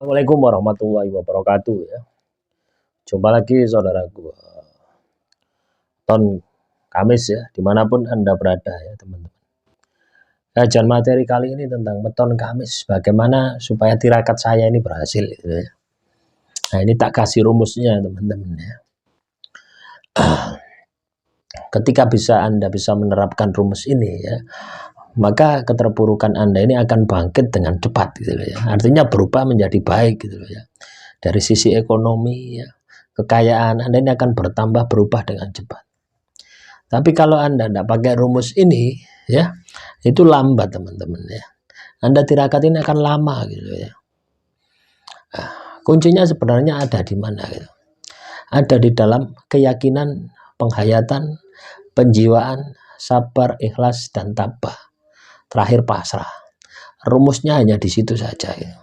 Assalamualaikum warahmatullahi wabarakatuh ya. Jumpa lagi saudaraku. Ton Kamis ya, dimanapun Anda berada ya teman-teman. Kajian materi kali ini tentang Weton Kamis, bagaimana supaya tirakat saya ini berhasil gitu ya. Nah ini tak kasih rumusnya teman-teman ya. Ketika Anda bisa menerapkan rumus ini ya, maka keterpurukan Anda ini akan bangkit dengan cepat gitu ya. Artinya berubah menjadi baik gitu ya. Dari sisi ekonomi ya, kekayaan Anda ini akan bertambah berubah dengan cepat. Tapi kalau Anda tidak pakai rumus ini ya, itu lambat teman-teman ya. Anda tirakat ini akan lama gitu ya. Nah, kuncinya sebenarnya ada di mana gitu. Ada di dalam keyakinan, penghayatan, penjiwaan, sabar, ikhlas, dan tabah. Terakhir pasrah. Rumusnya hanya di situ saja gitu.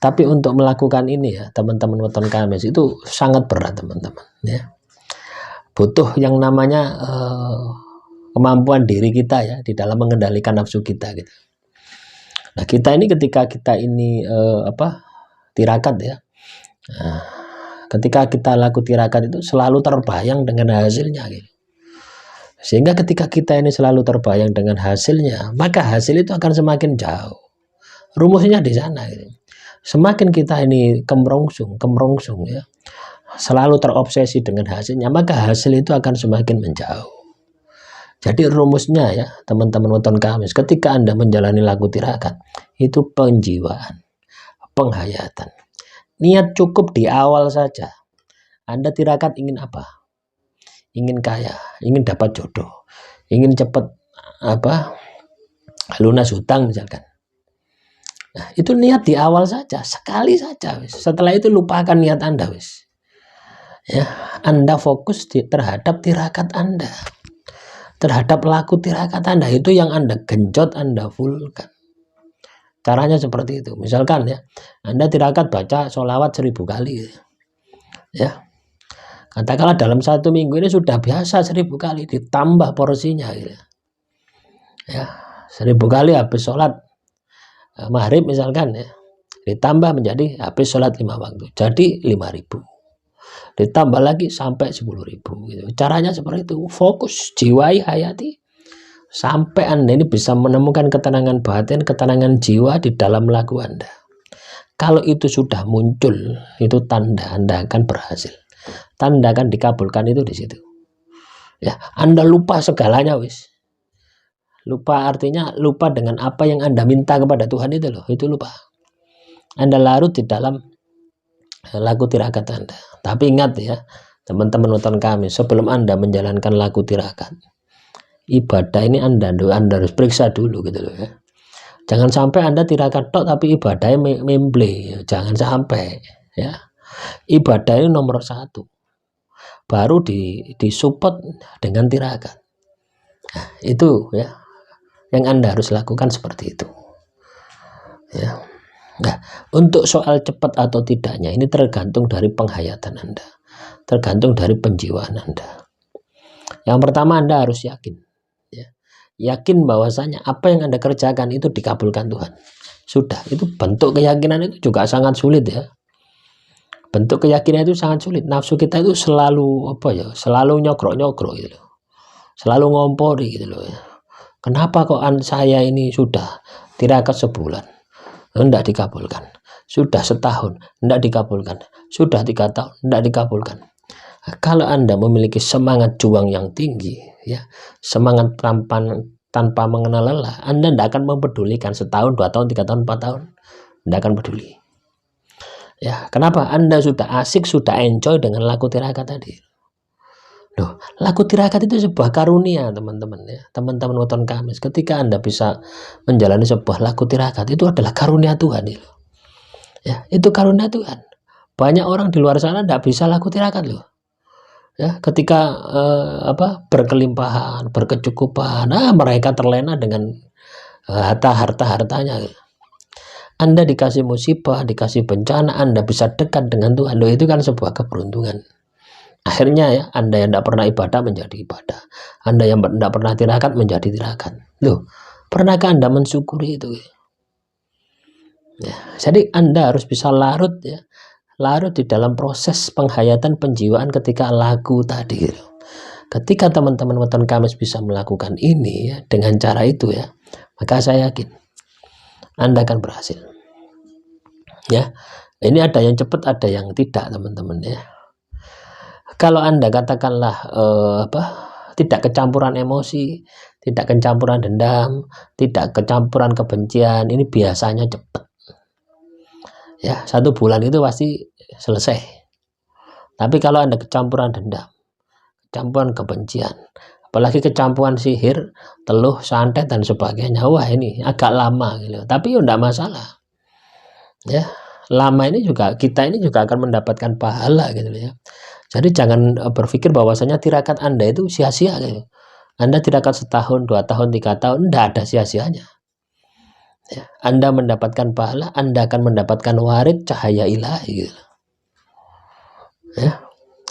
Tapi untuk melakukan ini ya teman-teman Weton Kamis itu sangat berat teman-teman ya. Butuh yang namanya kemampuan diri kita ya di dalam mengendalikan nafsu kita gitu. Nah kita ini ketika kita ini tirakat ya. Nah, ketika kita laku tirakat itu selalu terbayang dengan hasilnya gitu. Sehingga ketika kita ini selalu terbayang dengan hasilnya, maka hasil itu akan semakin jauh. Rumusnya di sana gitu. Semakin kita ini kemerongsung ya, selalu terobsesi dengan hasilnya, maka hasil itu akan semakin menjauh. Jadi rumusnya ya teman-teman Weton Kamis, ketika Anda menjalani laku tirakat, itu penjiwaan, penghayatan. Niat cukup di awal saja. Anda tirakat ingin apa? Ingin kaya, ingin dapat jodoh, ingin cepat lunas hutang misalkan. Nah, itu niat di awal saja, sekali saja. Setelah itu lupakan niat Anda wis. Ya, Anda fokus terhadap tirakat Anda. Terhadap laku tirakat Anda, itu yang Anda genjot, Anda fullkan. Caranya seperti itu. Misalkan ya, Anda tirakat baca sholawat 1000 kali. Ya, katakanlah dalam 1 minggu ini sudah biasa 1000 kali, ditambah porsinya. Gitu. Ya, 1000 kali habis sholat maghrib misalkan ya, ditambah menjadi habis sholat 5 waktu, jadi 5000, ditambah lagi sampai 10.000 gitu. Caranya seperti itu, fokus, jiwai, hayati, sampai Anda ini bisa menemukan ketenangan batin, ketenangan jiwa di dalam laku Anda. Kalau itu sudah muncul, itu tanda Anda akan berhasil, tanda akan dikabulkan, itu di situ ya. Anda lupa segalanya wis. Lupa artinya lupa dengan apa yang Anda minta kepada Tuhan itu loh, itu lupa. Anda larut di dalam laku tirakat Anda. Tapi ingat ya, teman-teman Weton Kamis, sebelum Anda menjalankan laku tirakat, ibadah ini Anda harus periksa dulu gitu loh ya. Jangan sampai Anda tirakat tok tapi ibadahnya memble, jangan sampai ya. Ibadah ini nomor 1, baru disupport dengan tirakat. Nah, itu ya yang Anda harus lakukan seperti itu ya. Nah, untuk soal cepat atau tidaknya ini tergantung dari penghayatan Anda, tergantung dari penjiwaan Anda. Yang pertama, Anda harus yakin ya. Yakin bahwasanya apa yang Anda kerjakan itu dikabulkan Tuhan. Sudah, itu bentuk keyakinan itu juga sangat sulit ya. Bentuk keyakinan itu sangat sulit. Nafsu kita itu selalu selalu nyogrok gitu loh. Selalu ngompori gitu loh ya. Kenapa kok saya ini sudah tirakat sebulan tidak dikabulkan, sudah setahun tidak dikabulkan, sudah 3 tahun tidak dikabulkan. Nah, kalau Anda memiliki semangat juang yang tinggi ya, semangat tanpa mengenal lelah, Anda tidak akan mempedulikan setahun, 2 tahun, 3 tahun, 4 tahun, tidak akan peduli ya. Kenapa? Anda sudah asik, sudah enjoy dengan laku tirakat tadi. Loh, laku tirakat itu sebuah karunia teman-teman ya, teman-teman Weton Kamis. Ketika Anda bisa menjalani sebuah laku tirakat, itu adalah karunia Tuhan ya, itu karunia Tuhan. Banyak orang di luar sana tidak bisa laku tirakat loh ya. Ketika berkelimpahan, berkecukupan, mereka terlena dengan hartanya. Anda dikasih musibah, dikasih bencana, Anda bisa dekat dengan Tuhan. Loh, itu kan sebuah keberuntungan. Akhirnya ya, Anda yang tidak pernah ibadah menjadi ibadah, Anda yang tidak pernah tirakat menjadi tirakat. Loh, pernahkah Anda mensyukuri itu? Ya, jadi Anda harus bisa larut ya, larut di dalam proses penghayatan penjiwaan ketika lagu tadi gitu. Ketika teman-teman Weton Kamis bisa melakukan ini ya, dengan cara itu ya, maka saya yakin Anda akan berhasil. Ya, ini ada yang cepat, ada yang tidak, teman-teman ya. Kalau Anda katakanlah tidak kecampuran emosi, tidak kecampuran dendam, tidak kecampuran kebencian, ini biasanya cepat. Ya, 1 bulan itu pasti selesai. Tapi kalau Anda kecampuran dendam, kecampuran kebencian, apalagi kecampuran sihir, teluh, santet dan sebagainya, wah ini agak lama gitu. Tapi ya enggak masalah. Ya, lama ini juga kita ini juga akan mendapatkan pahala gitu ya. Jadi jangan berpikir bahwasanya tirakat Anda itu sia-sia gitu. Anda tirakat setahun, 2 tahun, 3 tahun, enggak ada sia-sianya. Ya, Anda mendapatkan pahala, Anda akan mendapatkan warid cahaya ilahi gitu. Ya,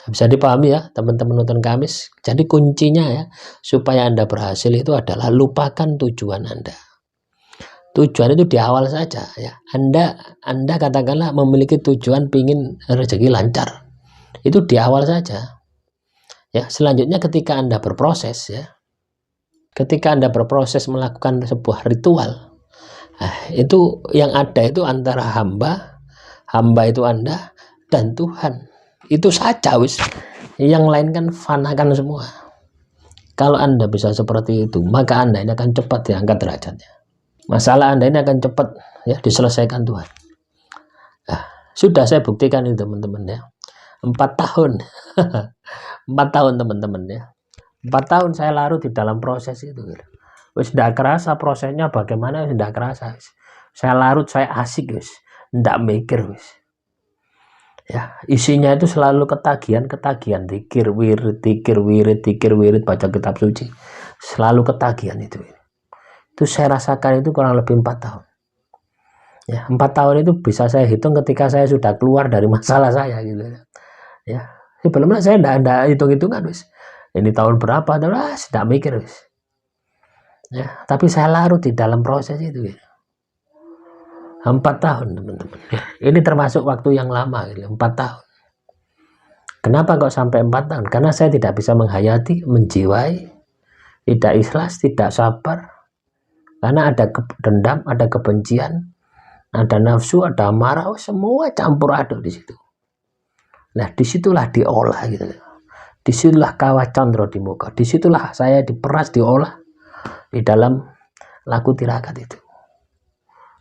bisa dipahami ya teman-teman Weton Kamis. Jadi kuncinya ya supaya Anda berhasil itu adalah lupakan tujuan Anda. Tujuan itu di awal saja ya. Anda katakanlah memiliki tujuan pingin rezeki lancar, itu di awal saja ya. Selanjutnya ketika Anda berproses ya, ketika Anda berproses melakukan sebuah ritual, itu yang ada itu antara hamba itu Anda dan Tuhan, itu saja wis. Yang lain kan fanakan semua. Kalau Anda bisa seperti itu, maka Anda ini akan cepat diangkat derajatnya. Masalah Anda ini akan cepat ya diselesaikan Tuhan. Nah, sudah saya buktikan itu teman-teman ya. 4 tahun 4 tahun teman-teman ya. 4 tahun saya larut di dalam proses itu gitu. Wis ndak kerasa prosesnya bagaimana, ndak kerasa wis. Saya larut, saya asik wis, ndak mikir wis. Ya, isinya itu selalu ketagihan zikir wirid, baca kitab suci. Selalu ketagihan itu. Itu saya rasakan itu kurang lebih 4 tahun. Ya, 4 tahun itu bisa saya hitung ketika saya sudah keluar dari masalah saya gitu ya. Sebelumnya saya enggak hitung-hitungan wis. Ini tahun berapa, tidak mikir wis. Ya, tapi saya larut di dalam proses itu gitu. 4 tahun teman-teman. Ini termasuk waktu yang lama gitu, 4 tahun. Kenapa kok sampai 4 tahun? Karena saya tidak bisa menghayati, menjiwai, tidak ikhlas, tidak sabar. Karena ada dendam, ada kebencian, ada nafsu, ada marah, semua campur aduk di situ. Nah, disitulah diolah gitu. Disitulah kawah condro di muka. Disitulah saya diperas, diolah di dalam lagu tirakat itu.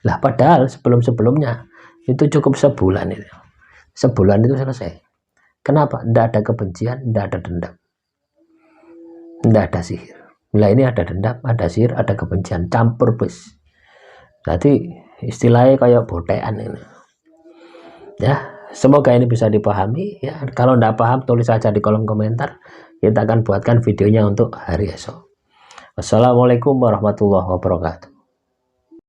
Lah padahal sebelum-sebelumnya itu cukup sebulan itu. Sebulan itu selesai. Kenapa? Tidak ada kebencian, tidak ada dendam, tidak ada sihir. Nah ini ada dendam, ada sihir, ada kebencian, campur bus. Jadi istilahnya kayak botean ini. Ya, semoga ini bisa dipahami ya. Kalau tidak paham tulis saja di kolom komentar. Kita akan buatkan videonya untuk hari esok. Wassalamualaikum warahmatullahi wabarakatuh.